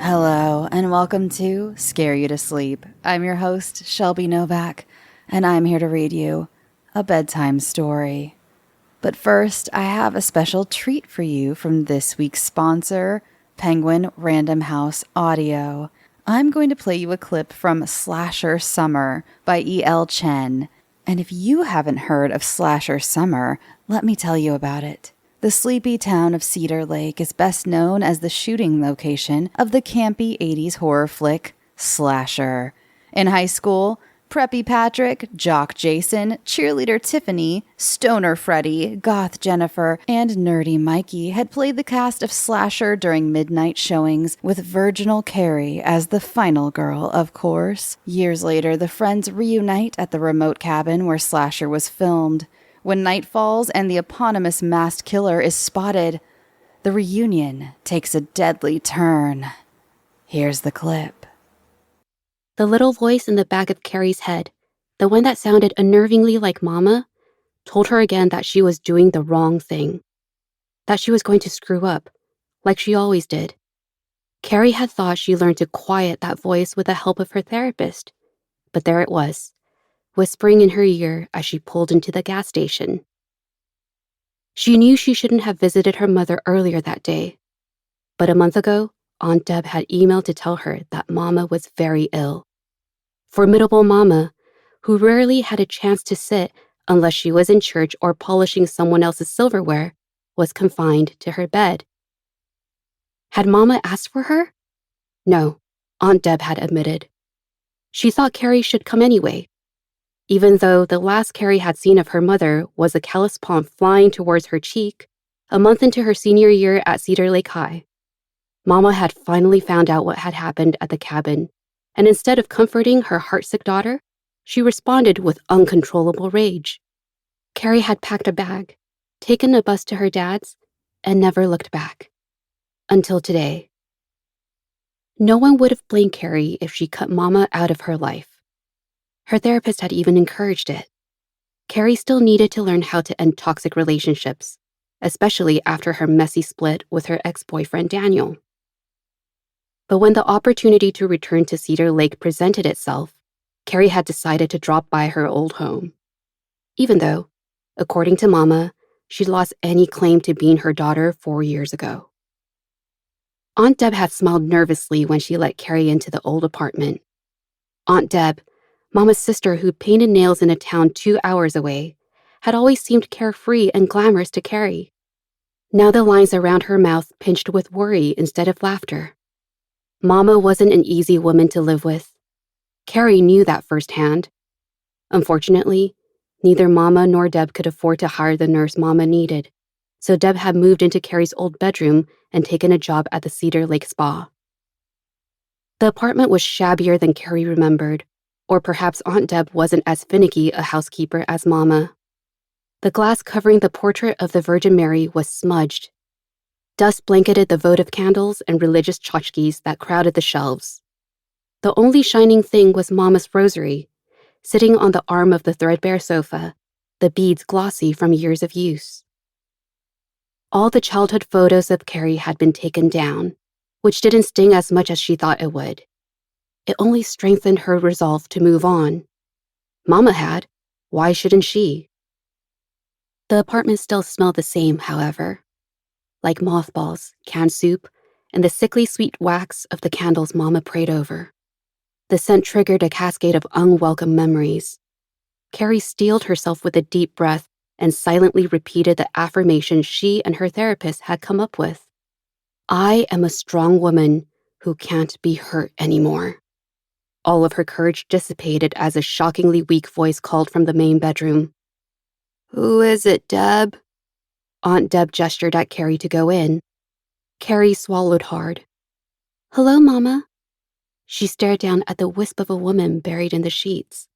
Hello, and welcome to Scare You to Sleep. I'm your host, Shelby Novak, and I'm here to read you a bedtime story. But first, I have a special treat for you from this week's sponsor, Penguin Random House Audio. I'm going to play you a clip from Slasher Summer by E.L. Chen. And if you haven't heard of Slasher Summer, let me tell you about it. The sleepy town of Cedar Lake is best known as the shooting location of the campy 80s horror flick, Slasher. In high school, Preppy Patrick, Jock Jason, Cheerleader Tiffany, Stoner Freddy, Goth Jennifer, and Nerdy Mikey had played the cast of Slasher during midnight showings, with virginal Carrie as the final girl, of course. Years later, the friends reunite at the remote cabin where Slasher was filmed. When night falls and the eponymous masked killer is spotted, the reunion takes a deadly turn. Here's the clip. The little voice in the back of Carrie's head, the one that sounded unnervingly like Mama, told her again that she was doing the wrong thing, that she was going to screw up, like she always did. Carrie had thought she learned to quiet that voice with the help of her therapist, but there it was, whispering in her ear as she pulled into the gas station. She knew she shouldn't have visited her mother earlier that day, but a month ago, Aunt Deb had emailed to tell her that Mama was very ill. Formidable Mama, who rarely had a chance to sit unless she was in church or polishing someone else's silverware, was confined to her bed. Had Mama asked for her? No, Aunt Deb had admitted. She thought Carrie should come anyway, even though the last Carrie had seen of her mother was a callous palm flying towards her cheek a month into her senior year at Cedar Lake High. Mama had finally found out what had happened at the cabin, and instead of comforting her heartsick daughter, she responded with uncontrollable rage. Carrie had packed a bag, taken a bus to her dad's, and never looked back. Until today. No one would have blamed Carrie if she cut Mama out of her life. Her therapist had even encouraged it. Carrie still needed to learn how to end toxic relationships, especially after her messy split with her ex-boyfriend Daniel. But when the opportunity to return to Cedar Lake presented itself, Carrie had decided to drop by her old home. Even though, according to Mama, she'd lost any claim to being her daughter 4 years ago. Aunt Deb had smiled nervously when she let Carrie into the old apartment. Aunt Deb, Mama's sister who painted nails in a town 2 hours away, had always seemed carefree and glamorous to Carrie. Now the lines around her mouth pinched with worry instead of laughter. Mama wasn't an easy woman to live with. Carrie knew that firsthand. Unfortunately, neither Mama nor Deb could afford to hire the nurse Mama needed, so Deb had moved into Carrie's old bedroom and taken a job at the Cedar Lake Spa. The apartment was shabbier than Carrie remembered, or perhaps Aunt Deb wasn't as finicky a housekeeper as Mama. The glass covering the portrait of the Virgin Mary was smudged. Dust blanketed the votive candles and religious tchotchkes that crowded the shelves. The only shining thing was Mama's rosary, sitting on the arm of the threadbare sofa, the beads glossy from years of use. All the childhood photos of Carrie had been taken down, which didn't sting as much as she thought it would. It only strengthened her resolve to move on. Mama had. Why shouldn't she? The apartment still smelled the same, however. Like mothballs, canned soup, and the sickly sweet wax of the candles Mama prayed over. The scent triggered a cascade of unwelcome memories. Carrie steeled herself with a deep breath and silently repeated the affirmation she and her therapist had come up with. I am a strong woman who can't be hurt anymore. All of her courage dissipated as a shockingly weak voice called from the main bedroom. Who is it, Deb? Aunt Deb gestured at Carrie to go in. Carrie swallowed hard. Hello, Mama. She stared down at the wisp of a woman buried in the sheets.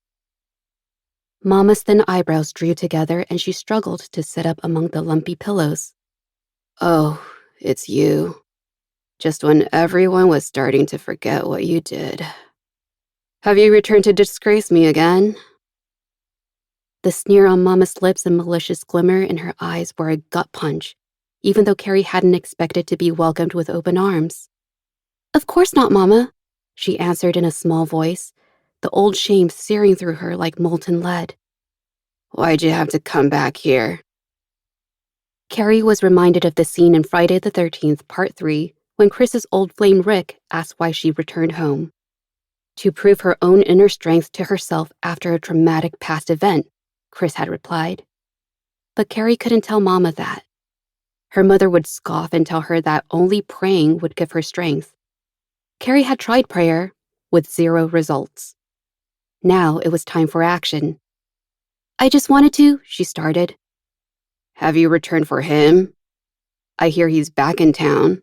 Mama's thin eyebrows drew together and she struggled to sit up among the lumpy pillows. Oh, It's you. Just when everyone was starting to forget what you did. Have you returned to disgrace me again?" The sneer on Mama's lips and malicious glimmer in her eyes were a gut punch, even though Carrie hadn't expected to be welcomed with open arms. "Of course not, Mama," she answered in a small voice, the old shame searing through her like molten lead. "Why'd you have to come back here?" Carrie was reminded of the scene in Friday the 13th, Part 3, when Chris's old flame Rick asked why she returned home. To prove her own inner strength to herself after a traumatic past event, Chris had replied. But Carrie couldn't tell Mama that. Her mother would scoff and tell her that only praying would give her strength. Carrie had tried prayer, with 0 results. Now it was time for action. "I just wanted to," she started. "Have you returned for him? I hear he's back in town."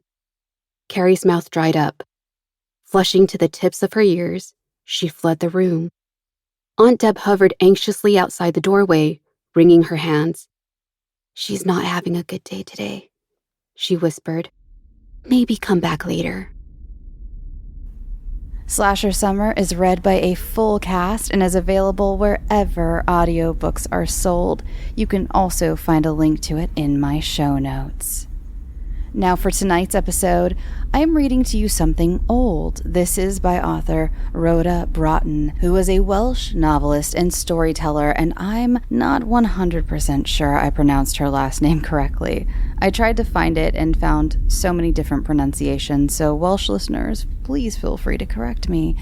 Carrie's mouth dried up. Flushing to the tips of her ears, she fled the room. Aunt Deb hovered anxiously outside the doorway, wringing her hands. "She's not having a good day today," she whispered. "Maybe come back later." Slasher Summer is read by a full cast and is available wherever audiobooks are sold. You can also find a link to it in my show notes. Now for tonight's episode, I am reading to you something old. This is by author Rhoda Broughton, who is a Welsh novelist and storyteller, and I'm not 100% sure I pronounced her last name correctly. I tried to find it and found so many different pronunciations, so Welsh listeners, please feel free to correct me.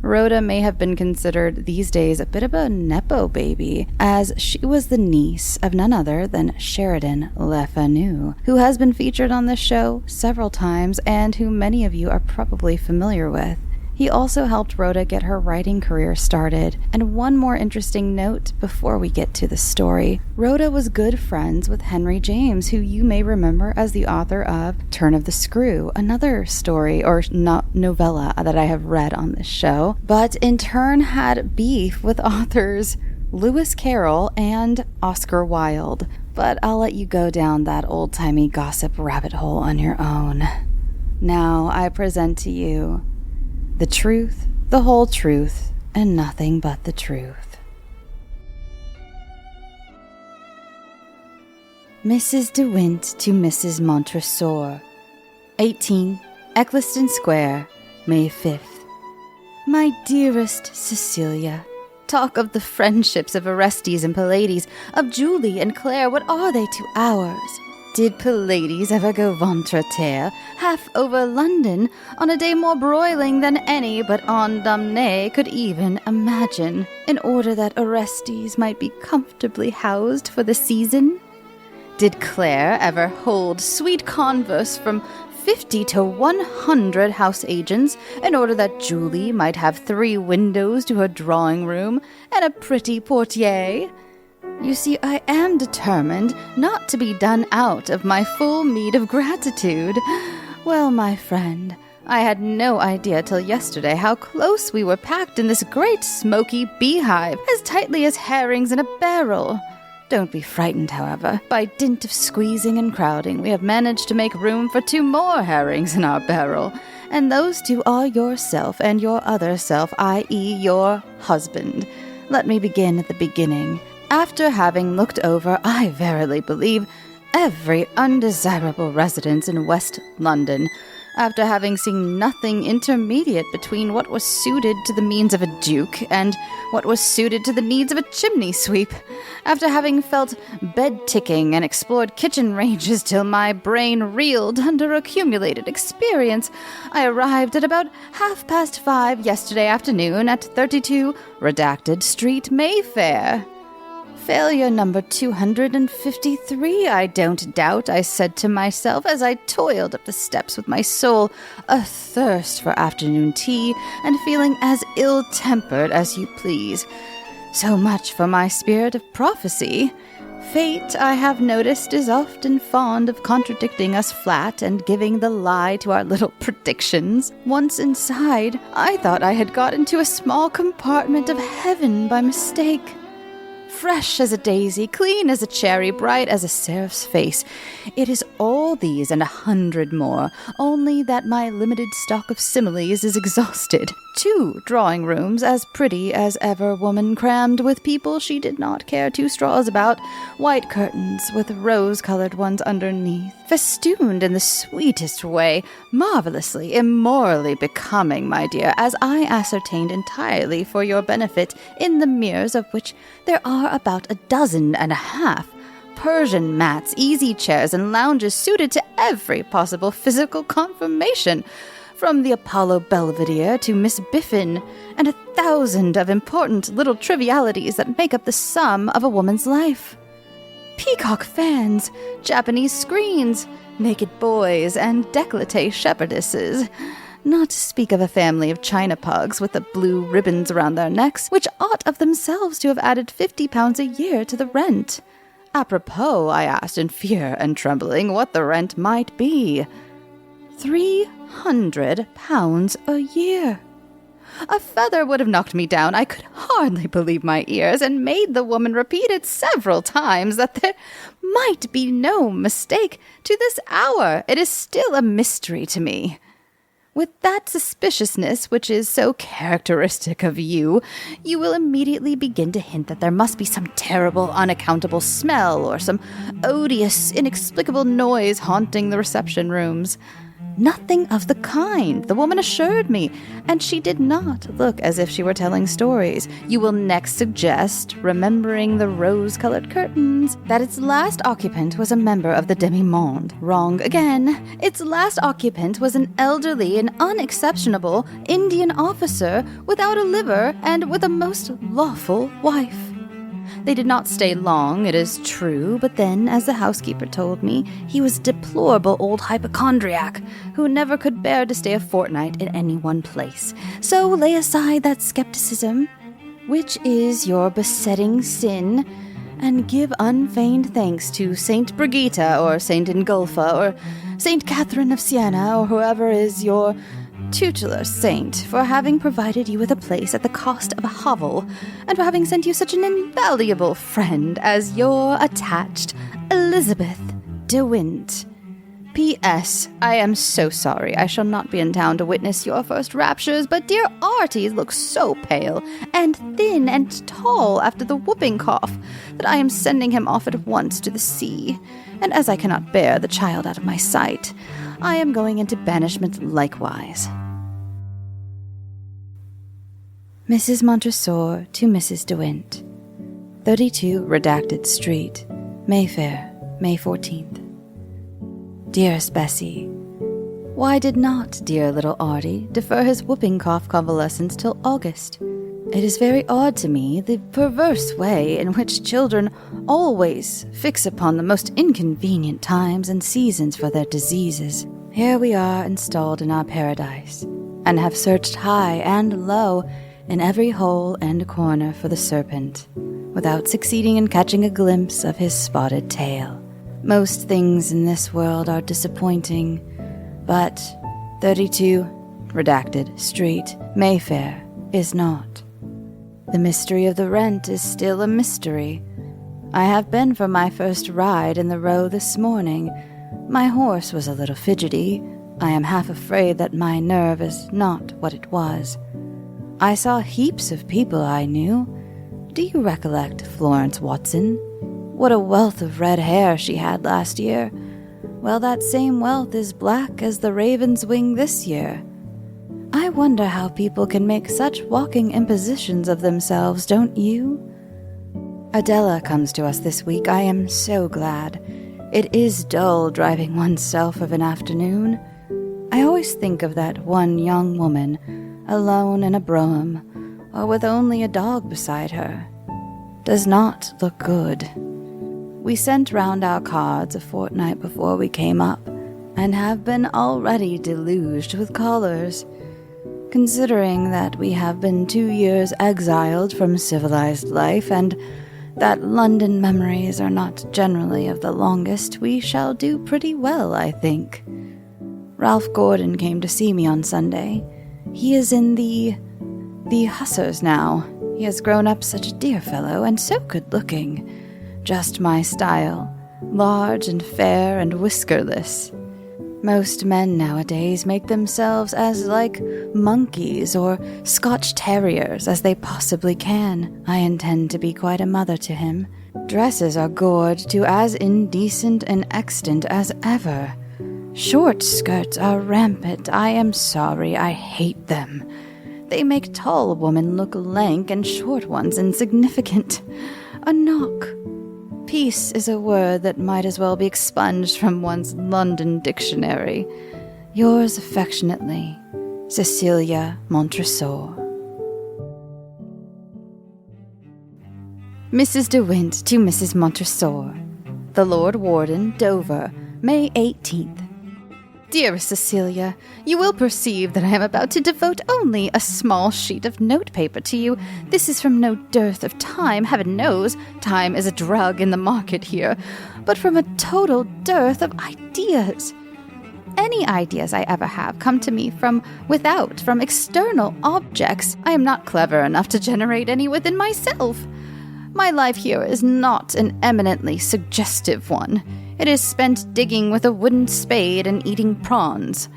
Rhoda may have been considered these days a bit of a nepo baby, as she was the niece of none other than Sheridan Le Fanu, who has been featured on this show several times and who many of you are probably familiar with. He also helped Rhoda get her writing career started. And one more interesting note before we get to the story. Rhoda was good friends with Henry James, who you may remember as the author of Turn of the Screw, another story or novella that I have read on this show, but in turn had beef with authors Lewis Carroll and Oscar Wilde. But I'll let you go down that old-timey gossip rabbit hole on your own. Now I present to you the truth, the whole truth, and nothing but the truth. Mrs. De Wint to Mrs. Montresor, 18 Eccleston Square, May 5th. My dearest Cecilia, talk of the friendships of Orestes and Pylades, of Julie and Claire, what are they to ours? Did Pylades ever go ventre-terre, half over London, on a day more broiling than any but Andamné could even imagine, in order that Orestes might be comfortably housed for the season? Did Claire ever hold sweet converse from 50 to 100 house agents, in order that Julie might have 3 windows to her drawing room and a pretty portiere? You see, I am determined not to be done out of my full meed of gratitude. Well, my friend, I had no idea till yesterday how close we were packed in this great smoky beehive, as tightly as herrings in a barrel. Don't be frightened, however. By dint of squeezing and crowding, we have managed to make room for 2 more herrings in our barrel, and those 2 are yourself and your other self, i.e. your husband. Let me begin at the beginning. After having looked over, I verily believe, every undesirable residence in West London, after having seen nothing intermediate between what was suited to the means of a duke and what was suited to the needs of a chimney sweep, after having felt bed-ticking and explored kitchen ranges till my brain reeled under accumulated experience, I arrived at about 5:30 yesterday afternoon at 32 Redacted Street, Mayfair. Failure number 253, I don't doubt, I said to myself as I toiled up the steps with my soul athirst for afternoon tea and feeling as ill-tempered as you please. So much for my spirit of prophecy. Fate, I have noticed, is often fond of contradicting us flat and giving the lie to our little predictions. Once inside, I thought I had got into a small compartment of heaven by mistake. Fresh as a daisy, clean as a cherry, bright as a seraph's face. It is all all these and 100 more, only that my limited stock of similes is exhausted. 2 drawing rooms as pretty as ever woman, crammed with people she did not care 2 straws about, white curtains with rose-colored ones underneath, festooned in the sweetest way, marvelously, immorally becoming, my dear, as I ascertained entirely for your benefit, in the mirrors of which there are about 12.5, Persian mats, easy chairs, and lounges suited to every possible physical conformation, from the Apollo Belvedere to Miss Biffin, and 1,000 of important little trivialities that make up the sum of a woman's life. Peacock fans, Japanese screens, naked boys, and décolleté shepherdesses, not to speak of a family of China pugs with the blue ribbons around their necks, which ought of themselves to have added £50 a year to the rent. Apropos, I asked in fear and trembling what the rent might be. £300 a year. A feather would have knocked me down. I could hardly believe my ears, and made the woman repeat it several times that there might be no mistake. To this hour, it is still a mystery to me. With that suspiciousness which is so characteristic of you, you will immediately begin to hint that there must be some terrible, unaccountable smell or some odious, inexplicable noise haunting the reception rooms. Nothing of the kind, the woman assured me, and she did not look as if she were telling stories. You will next suggest, remembering the rose-colored curtains, that its last occupant was a member of the demi-monde. Wrong again. Its last occupant was an elderly and unexceptionable Indian officer without a liver and with a most lawful wife. They did not stay long, it is true, but then, as the housekeeper told me, he was a deplorable old hypochondriac who never could bear to stay a fortnight in any one place. So lay aside that skepticism, which is your besetting sin, and give unfeigned thanks to Saint Brigitta or Saint Ingulpha or Saint Catherine of Siena or whoever is your tutelar saint for having provided you with a place at the cost of a hovel, and for having sent you such an invaluable friend as your attached Elizabeth de Wint. P.S. I am so sorry I shall not be in town to witness your first raptures, but dear Artie looks so pale and thin and tall after the whooping cough that I am sending him off at once to the sea, and as I cannot bear the child out of my sight, I am going into banishment likewise. Mrs. Montresor to Mrs. De Wint, 32 Redacted Street, Mayfair, May 14th. Dearest Bessie, why did not dear little Artie defer his whooping cough convalescence till August? It is very odd to me the perverse way in which children always fix upon the most inconvenient times and seasons for their diseases. Here we are installed in our paradise, and have searched high and low in every hole and corner for the serpent, without succeeding in catching a glimpse of his spotted tail. Most things in this world are disappointing, but 32 Redacted Street, Mayfair, is not. The mystery of the rent is still a mystery. I have been for my first ride in the Row this morning. My horse was a little fidgety. I am half afraid that my nerve is not what it was. I saw heaps of people I knew. Do you recollect Florence Watson? What a wealth of red hair she had last year. Well, that same wealth is black as the raven's wing this year. I wonder how people can make such walking impositions of themselves, don't you? Adela comes to us this week. I am so glad. It is dull driving oneself of an afternoon. I always think of that one young woman, alone in a brougham, or with only a dog beside her. Does not look good. We sent round our cards a fortnight before we came up, and have been already deluged with callers. Considering that we have been 2 years exiled from civilized life, and that London memories are not generally of the longest, we shall do pretty well, I think. Ralph Gordon came to see me on Sunday. He is in the Hussars now. He has grown up such a dear fellow, and so good-looking. Just my style. large and fair and whiskerless. Most men nowadays make themselves as like monkeys or Scotch terriers as they possibly can. I intend to be quite a mother to him. Dresses are gored to as indecent and extant as ever. Short skirts are rampant. I am sorry, I hate them. They make tall women look lank and short ones insignificant. A knock. Peace is a word that might as well be expunged from one's London dictionary. Yours affectionately, Cecilia Montresor. Mrs. De Wint to Mrs. Montresor. The Lord Warden, Dover, May 18th. Dearest Cecilia, you will perceive that I am about to devote only a small sheet of notepaper to you. This is from no dearth of time. Heaven knows, time is a drug in the market here, but from a total dearth of ideas. Any ideas I ever have come to me from without, from external objects. I am not clever enough to generate any within myself. My life here is not an eminently suggestive one. It is spent digging with a wooden spade and eating prawns.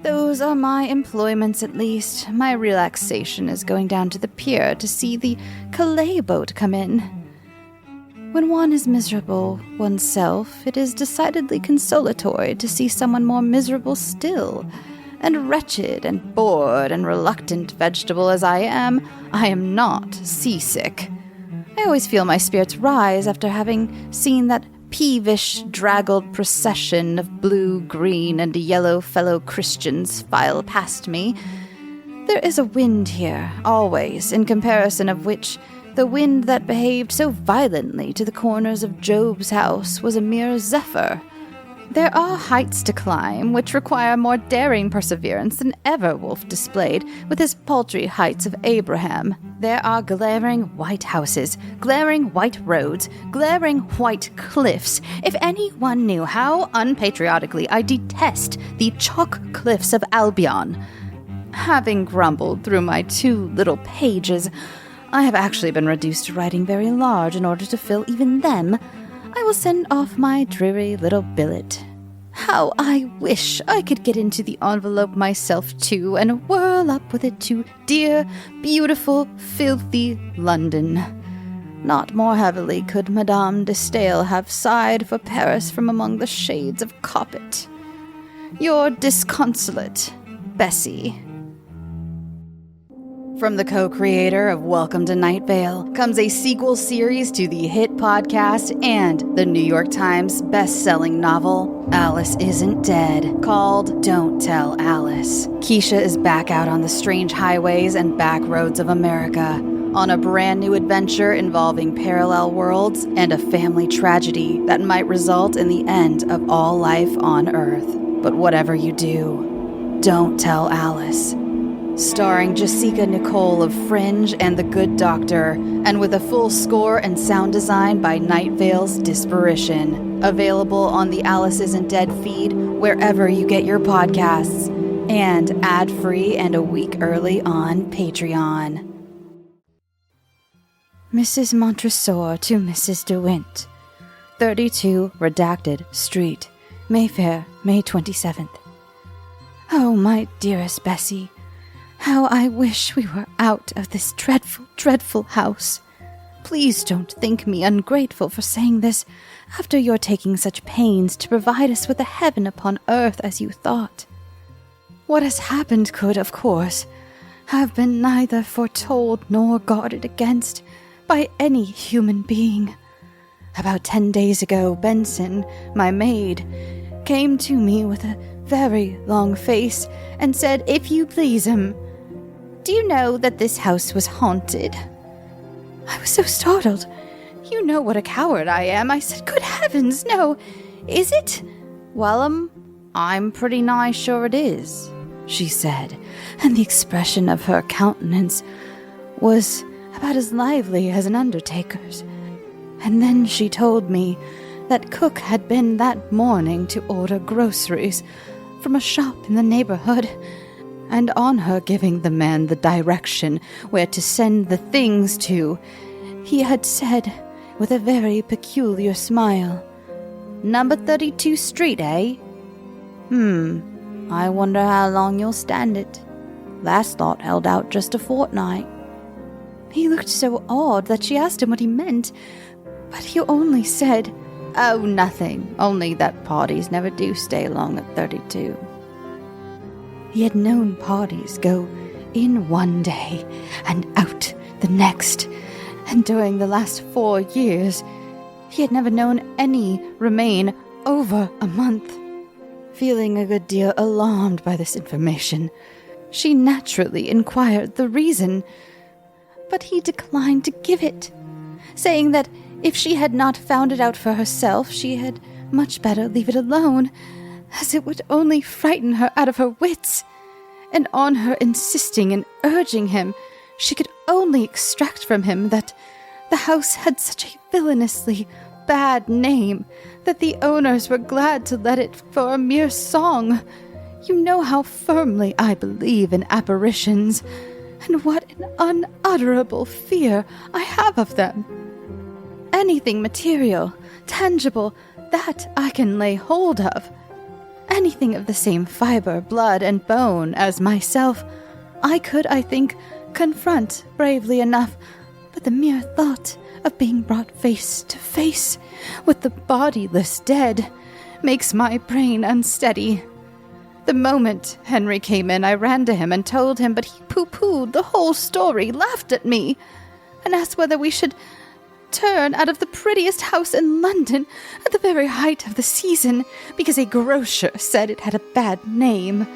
Those are my employments, at least. My relaxation is going down to the pier to see the Calais boat come in. When one is miserable oneself, it is decidedly consolatory to see someone more miserable still. And wretched and bored and reluctant vegetable as I am not seasick. I always feel my spirits rise after having seen that peevish, draggled procession of blue, green, and yellow fellow Christians file past me. There is a wind here, always, in comparison of which the wind that behaved so violently to the corners of Job's house was a mere zephyr. There are heights to climb which require more daring perseverance than ever Wolfe displayed with his paltry heights of Abraham. There are glaring white houses, glaring white roads, glaring white cliffs. If anyone knew how unpatriotically I detest the chalk cliffs of Albion. Having grumbled through my 2 little pages, I have actually been reduced to writing very large in order to fill even them. I will send off my dreary little billet. How I wish I could get into the envelope myself, too, and whirl up with it to dear, beautiful, filthy London. Not more heavily could Madame de Stael have sighed for Paris from among the shades of Coppet. Your disconsolate, Bessie. From the co-creator of Welcome to Night Vale comes a sequel series to the hit podcast and the New York Times best-selling novel, Alice Isn't Dead, called Don't Tell Alice. Keisha is back out on the strange highways and back roads of America, on a brand new adventure involving parallel worlds and a family tragedy that might result in the end of all life on Earth. But whatever you do, don't tell Alice. Starring Jessica Nicole of Fringe and The Good Doctor, and with a full score and sound design by Night Vale's Disparition. Available on the Alice Isn't Dead feed wherever you get your podcasts, and ad-free and a week early on Patreon. Mrs. Montresor to Mrs. De Wint, 32 Redacted Street, Mayfair, May 27th. Oh, my dearest Bessie, how I wish we were out of this dreadful, dreadful house. Please don't think me ungrateful for saying this, after your taking such pains to provide us with a heaven upon earth as you thought. What has happened could, of course, have been neither foretold nor guarded against by any human being. About 10 days ago, Benson, my maid, came to me with a very long face and said, "If you please, do you know that this house was haunted?" I was so startled. You know what a coward I am. I said, "Good heavens, no. Is it?" "Well, I'm pretty nigh sure it is," she said, and the expression of her countenance was about as lively as an undertaker's. And then she told me that cook had been that morning to order groceries from a shop in the neighborhood, and on her giving the man the direction where to send the things to, he had said, with a very peculiar smile, Number 32 Street, eh? I wonder how long you'll stand it. Last lot held out just a fortnight. He looked so odd that she asked him what he meant, but he only said, "Oh, nothing, only that parties never do stay long at 32. He had known parties go in one day and out the next, and during the last 4 years, he had never known any remain over a month. Feeling a good deal alarmed by this information, she naturally inquired the reason, but he declined to give it, saying that if she had not found it out for herself, she had much better leave it alone, as it would only frighten her out of her wits. And on her insisting and urging him, she could only extract from him that the house had such a villainously bad name that the owners were glad to let it for a mere song. You know how firmly I believe in apparitions, and what an unutterable fear I have of them. Anything material, tangible, that I can lay hold of. Anything of the same fiber, blood, and bone as myself, I could, I think, confront bravely enough, but the mere thought of being brought face to face with the bodiless dead makes my brain unsteady. The moment Henry came in, I ran to him and told him, but he pooh-poohed the whole story, laughed at me, and asked whether we should turn out of the prettiest house in London at the very height of the season, because a grocer said it had a bad name.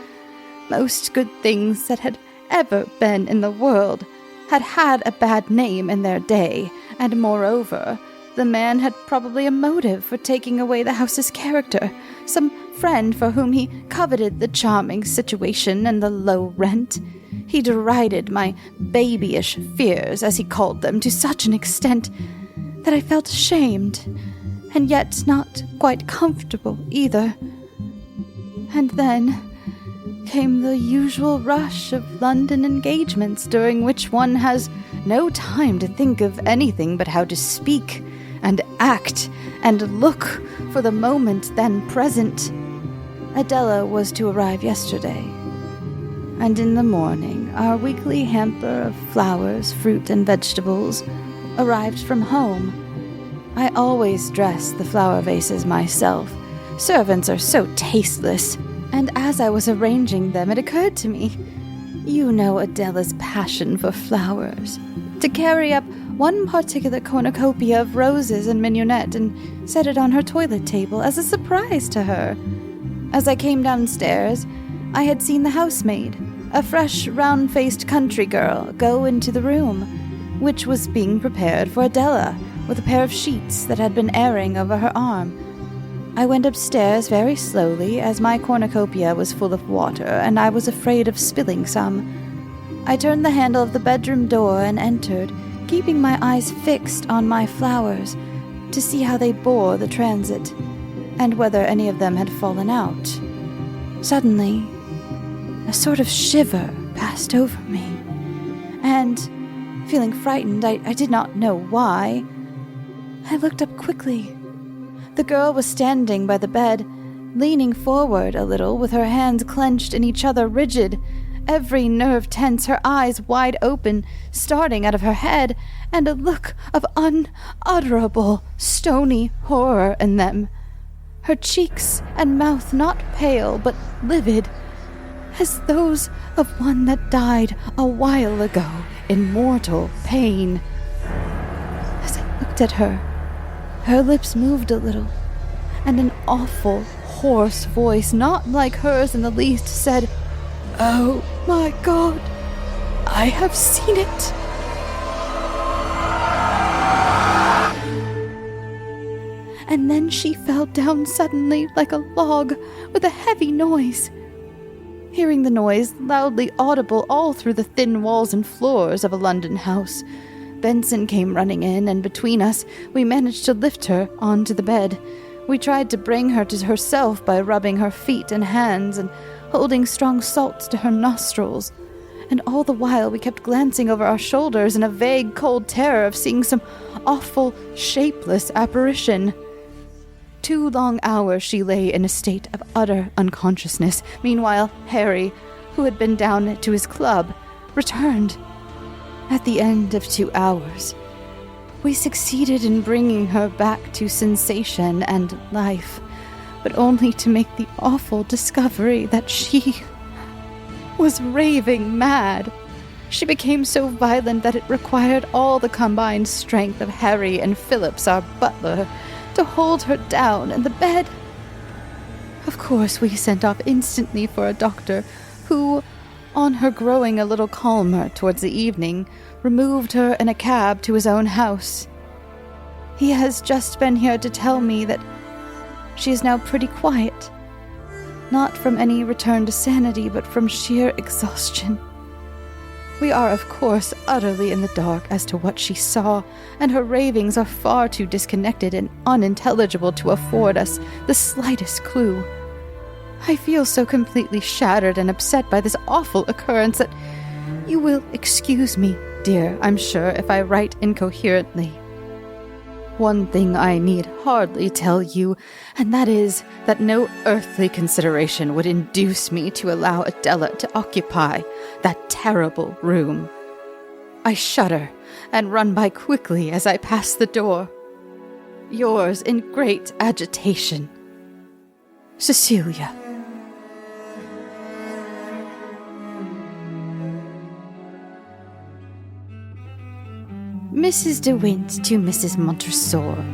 Most good things that had ever been in the world had had a bad name in their day, and moreover, the man had probably a motive for taking away the house's character, some friend for whom he coveted the charming situation and the low rent. He derided my babyish fears, as he called them, to such an extent that I felt ashamed, and yet not quite comfortable either. And then came the usual rush of London engagements, during which one has no time to think of anything but how to speak and act and look for the moment then present. Adela was to arrive yesterday, and in the morning our weekly hamper of flowers, fruit, and vegetables arrived from home. I always dress the flower vases myself. Servants are so tasteless, and as I was arranging them, it occurred to me, you know Adela's passion for flowers, to carry up one particular cornucopia of roses and mignonette and set it on her toilet table as a surprise to her. As I came downstairs, I had seen the housemaid, a fresh, round-faced country girl, go into the room, which was being prepared for Adela, with a pair of sheets that had been airing over her arm. I went upstairs very slowly, as my cornucopia was full of water, and I was afraid of spilling some. I turned the handle of the bedroom door and entered, keeping my eyes fixed on my flowers, to see how they bore the transit, and whether any of them had fallen out. Suddenly, a sort of shiver passed over me, and, feeling frightened, I did not know why, I looked up quickly. The girl was standing by the bed, leaning forward a little, with her hands clenched in each other, rigid, every nerve tense, her eyes wide open, starting out of her head, and a look of unutterable, stony horror in them. Her cheeks and mouth not pale, but livid, as those of one that died a while ago in mortal pain. As I looked at her, her lips moved a little, and an awful, hoarse voice, not like hers in the least, said, "Oh, my God, I have seen it." And then she fell down suddenly like a log with a heavy noise. Hearing the noise, loudly audible all through the thin walls and floors of a London house, Benson came running in, and between us, we managed to lift her onto the bed. We tried to bring her to herself by rubbing her feet and hands and holding strong salts to her nostrils. And all the while we kept glancing over our shoulders in a vague, cold terror of seeing some awful, shapeless apparition. 2 long hours she lay in a state of utter unconsciousness. Meanwhile, Harry, who had been down to his club, returned. At the end of 2 hours, we succeeded in bringing her back to sensation and life, but only to make the awful discovery that she was raving mad. She became so violent that it required all the combined strength of Harry and Phillips, our butler, to hold her down in the bed. Of course, we sent off instantly for a doctor, who, on her growing a little calmer towards the evening, removed her in a cab to his own house. He has just been here to tell me that she is now pretty quiet, not from any return to sanity, but from sheer exhaustion. We are, of course, utterly in the dark as to what she saw, and her ravings are far too disconnected and unintelligible to afford us the slightest clue. I feel so completely shattered and upset by this awful occurrence that you will excuse me, dear, I'm sure, if I write incoherently. One thing I need hardly tell you, and that is that no earthly consideration would induce me to allow Adela to occupy that terrible room. I shudder and run by quickly as I pass the door. Yours in great agitation, Cecilia. Mrs. De Wint to Mrs. Montresor,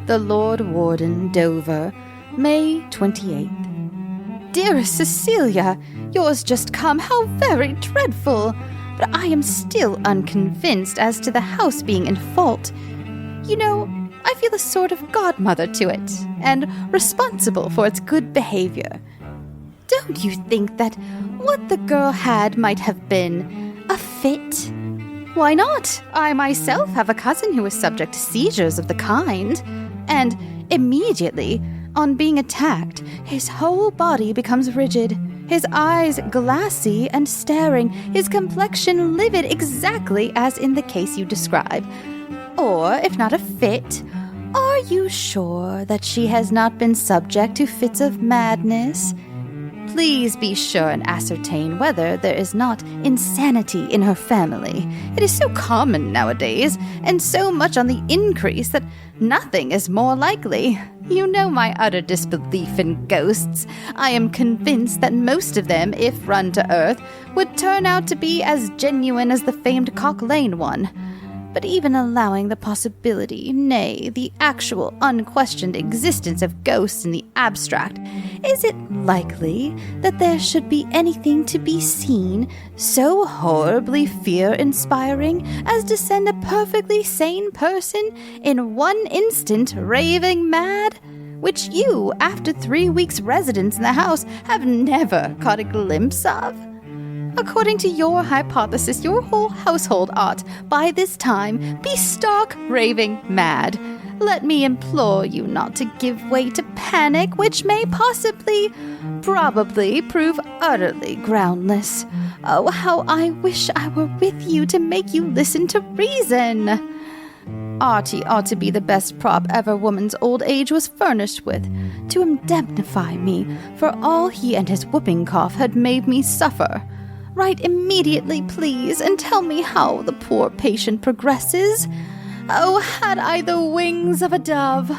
the Lord Warden, Dover, May 28th. Dearest Cecilia, yours just come. How very dreadful! But I am still unconvinced as to the house being in fault. You know, I feel a sort of godmother to it, and responsible for its good behavior. Don't you think that what the girl had might have been a fit? Why not? I myself have a cousin who is subject to seizures of the kind, and immediately, on being attacked, his whole body becomes rigid, his eyes glassy and staring, his complexion livid, exactly as in the case you describe. Or, if not a fit, are you sure that she has not been subject to fits of madness? Please be sure and ascertain whether there is not insanity in her family. It is so common nowadays, and so much on the increase, that nothing is more likely. You know my utter disbelief in ghosts. I am convinced that most of them, if run to earth, would turn out to be as genuine as the famed Cock Lane one. But even allowing the possibility, nay, the actual unquestioned existence of ghosts in the abstract, is it likely that there should be anything to be seen so horribly fear-inspiring as to send a perfectly sane person in one instant raving mad, which you, after 3 weeks' residence in the house, have never caught a glimpse of? According to your hypothesis, your whole household ought, by this time, be stark raving mad. Let me implore you not to give way to panic, which may probably prove utterly groundless. Oh, how I wish I were with you to make you listen to reason. Artie ought to be the best prop ever woman's old age was furnished with, to indemnify me for all he and his whooping cough had made me suffer. Write immediately, please, and tell me how the poor patient progresses. Oh, had I the wings of a dove!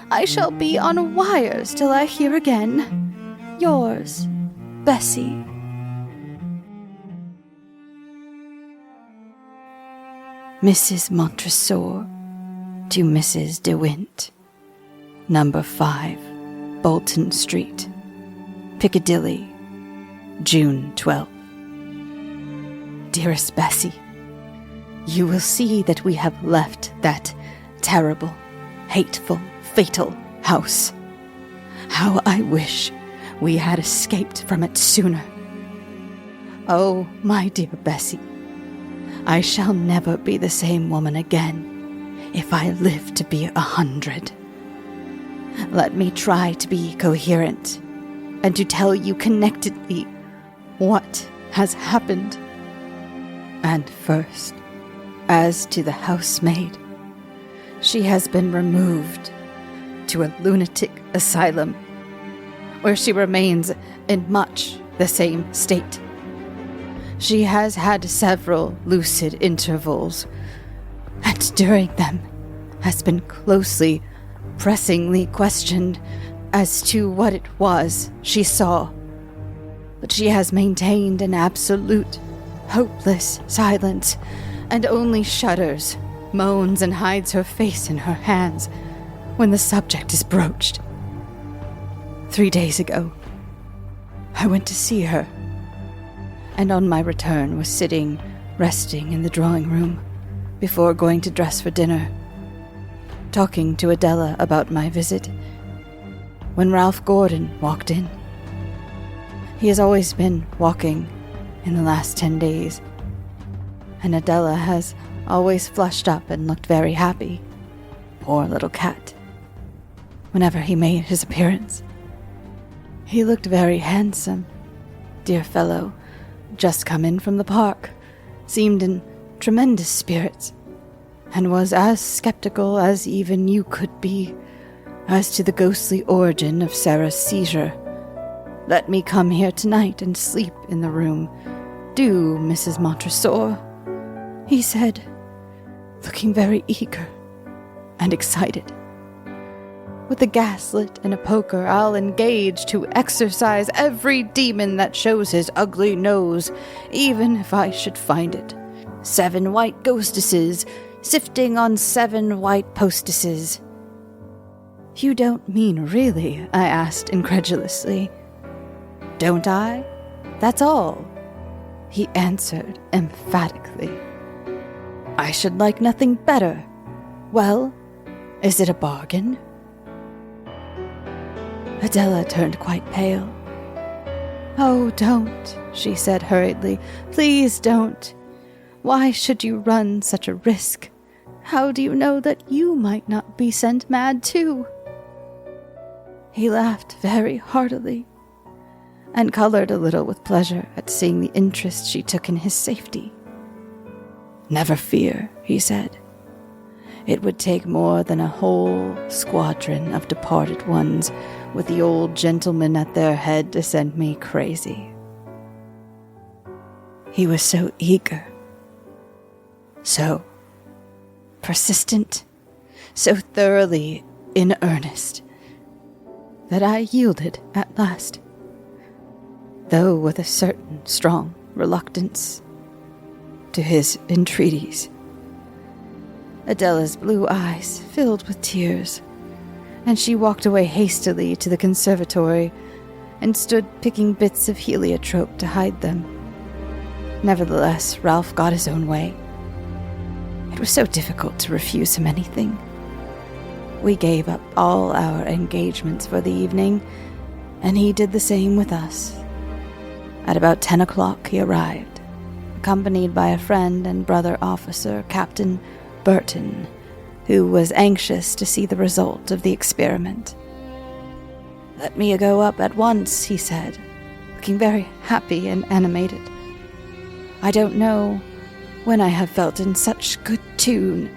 I shall be on wires till I hear again. Yours, Bessie. Mrs. Montresor to Mrs. De Wint, Number 5, Bolton Street, Piccadilly, June 12th. Dearest Bessie, you will see that we have left that terrible, hateful, fatal house. How I wish we had escaped from it sooner. Oh, my dear Bessie, I shall never be the same woman again if I live to be 100. Let me try to be coherent and to tell you connectedly what has happened. And first, as to the housemaid, she has been removed to a lunatic asylum, where she remains in much the same state. She has had several lucid intervals, and during them has been closely, pressingly questioned as to what it was she saw. But she has maintained an absolute, hopeless silence, and only shudders, moans, and hides her face in her hands when the subject is broached. 3 days ago, I went to see her, and on my return was sitting, resting in the drawing room, before going to dress for dinner, talking to Adela about my visit, when Ralph Gordon walked in. He has always been walking in the last 10 days, and Adela has always flushed up and looked very happy, poor little cat, whenever he made his appearance. He looked very handsome, dear fellow, just come in from the park, seemed in tremendous spirits, and was as skeptical as even you could be as to the ghostly origin of Sarah's seizure. Let me come here tonight and sleep in the room. Do, Mrs. Montresor, he said, looking very eager and excited. With a gaslit and a poker, I'll engage to exorcise every demon that shows his ugly nose, even if I should find it. 7 white ghostesses, sifting on 7 white postesses. You don't mean really? I asked incredulously. Don't I? That's all, he answered emphatically. I should like nothing better. Well, is it a bargain? Adela turned quite pale. Oh, don't, she said hurriedly. Please don't. Why should you run such a risk? How do you know that you might not be sent mad too? He laughed very heartily, and colored a little with pleasure at seeing the interest she took in his safety. Never fear, he said. It would take more than a whole squadron of departed ones with the old gentleman at their head to send me crazy. He was so eager, so persistent, so thoroughly in earnest, that I yielded at last, though with a certain strong reluctance, to his entreaties. Adela's blue eyes filled with tears, and she walked away hastily to the conservatory and stood picking bits of heliotrope to hide them. Nevertheless, Ralph got his own way. It was so difficult to refuse him anything. We gave up all our engagements for the evening, and he did the same with us. At about 10 o'clock he arrived, accompanied by a friend and brother officer, Captain Broughton, who was anxious to see the result of the experiment. Let me go up at once, he said, looking very happy and animated. I don't know when I have felt in such good tune.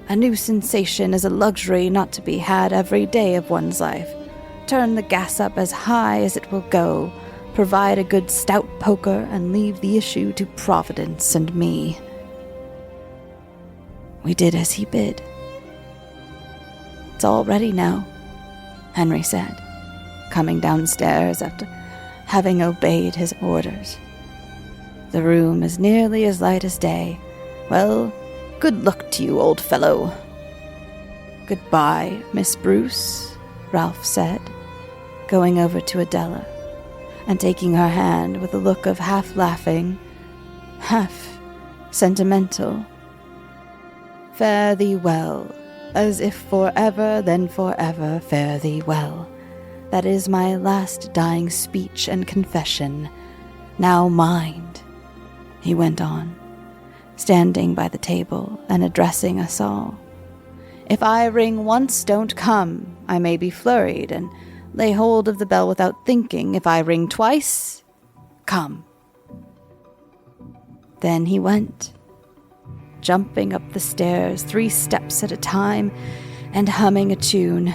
A new sensation is a luxury not to be had every day of one's life. Turn the gas up as high as it will go, provide a good stout poker, and leave the issue to Providence and me. We did as he bid. It's all ready now, Henry said, coming downstairs after having obeyed his orders. The room is nearly as light as day. Well, good luck to you, old fellow. Goodbye, Miss Bruce, Ralph said, going over to Adela and taking her hand with a look of half laughing, half sentimental. Fare thee well, as if forever, then forever, fare thee well. That is my last dying speech and confession. Now mind, he went on, standing by the table and addressing us all. If I ring once, don't come. I may be flurried and lay hold of the bell without thinking. If I ring twice, come. Then he went, jumping up the stairs 3 steps at a time and humming a tune.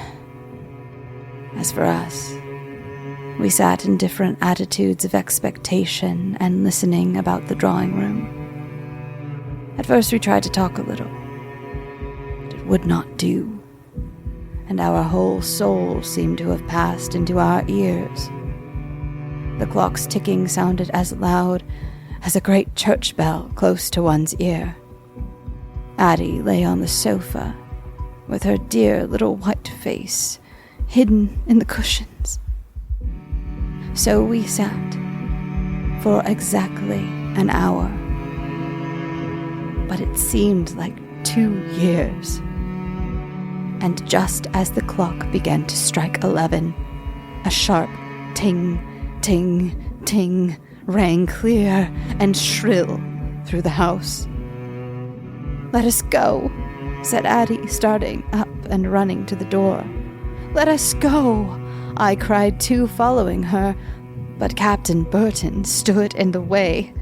As for us, we sat in different attitudes of expectation and listening about the drawing room. At first we tried to talk a little, but it would not do, and our whole soul seemed to have passed into our ears. The clock's ticking sounded as loud as a great church bell close to one's ear. Addie lay on the sofa, with her dear little white face hidden in the cushions. So we sat for exactly an hour, but it seemed like 2 years. And just as the clock began to strike 11, a sharp ting, ting, ting rang clear and shrill through the house. "Let us go," said Addie, starting up and running to the door. "Let us go," I cried too, following her, but Captain Broughton stood in the way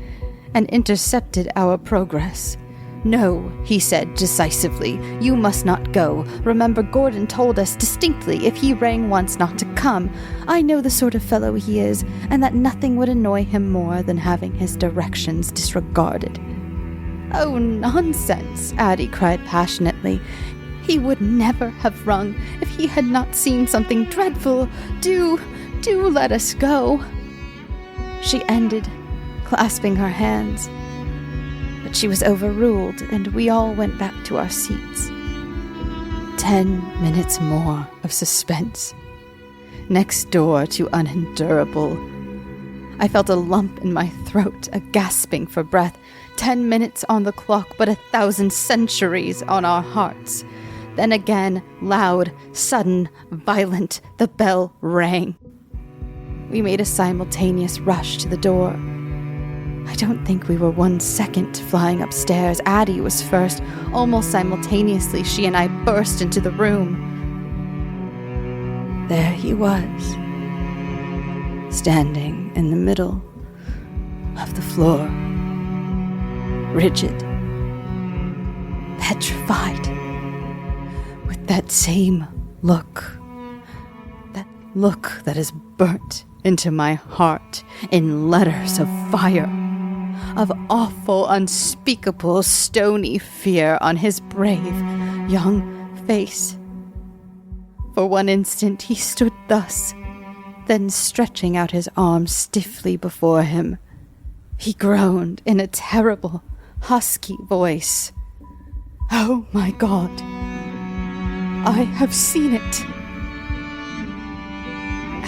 and intercepted our progress. "No," he said decisively, "you must not go. Remember, Gordon told us distinctly if he rang once not to come. I know the sort of fellow he is, and that nothing would annoy him more than having his directions disregarded." "Oh, nonsense," Addie cried passionately. "He would never have rung if he had not seen something dreadful. Do let us go," she ended, clasping her hands. But she was overruled, and we all went back to our seats. 10 minutes more of suspense. Next door to unendurable. I felt a lump in my throat, a gasping for breath. 10 minutes on the clock, but 1,000 centuries on our hearts. Then again, loud, sudden, violent, the bell rang. We made a simultaneous rush to the door. I don't think we were 1 second flying upstairs. Addie was first. Almost simultaneously, she and I burst into the room. There he was, standing in the middle of the floor, rigid, petrified, with that same look, that is burnt into my heart in letters of fire, of awful, unspeakable, stony fear on his brave, young face. For 1 instant he stood thus, then stretching out his arms stiffly before him, he groaned in a terrible, husky voice, "Oh my God, I have seen it,"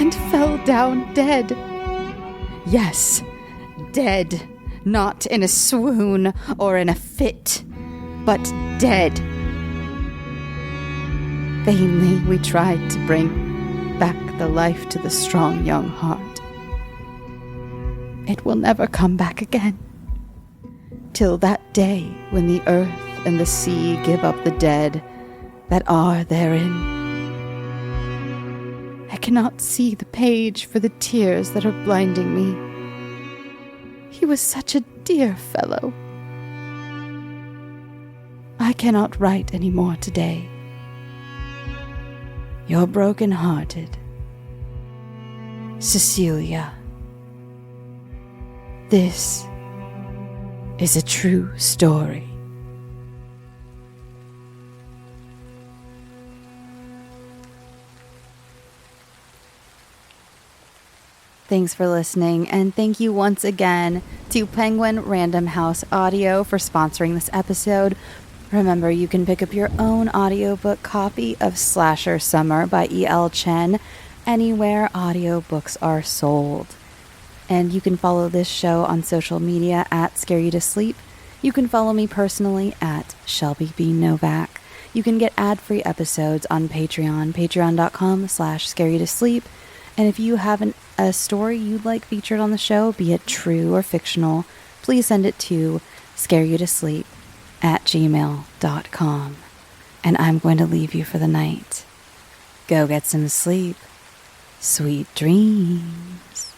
and fell down dead. Yes, dead, not in a swoon or in a fit, but dead. Vainly we tried to bring back the life to the strong young heart. It will never come back again, till that day when the earth and the sea give up the dead that are therein. I cannot see the page for the tears that are blinding me. He was such a dear fellow. I cannot write any more today. Your broken-hearted Cecilia. This is a true story. Thanks for listening, and thank you once again to Penguin Random House Audio for sponsoring this episode. Remember, you can pick up your own audiobook copy of Slasher Summer by E.L. Chen anywhere audiobooks are sold. And you can follow this show on social media at scareyoutosleep. You can follow me personally at Shelby B. Novak. You can get ad-free episodes on Patreon, patreon.com/scareyoutosleep. And if you have a story you'd like featured on the show, be it true or fictional, please send it to scareyoutosleep@gmail.com. And I'm going to leave you for the night. Go get some sleep. Sweet dreams.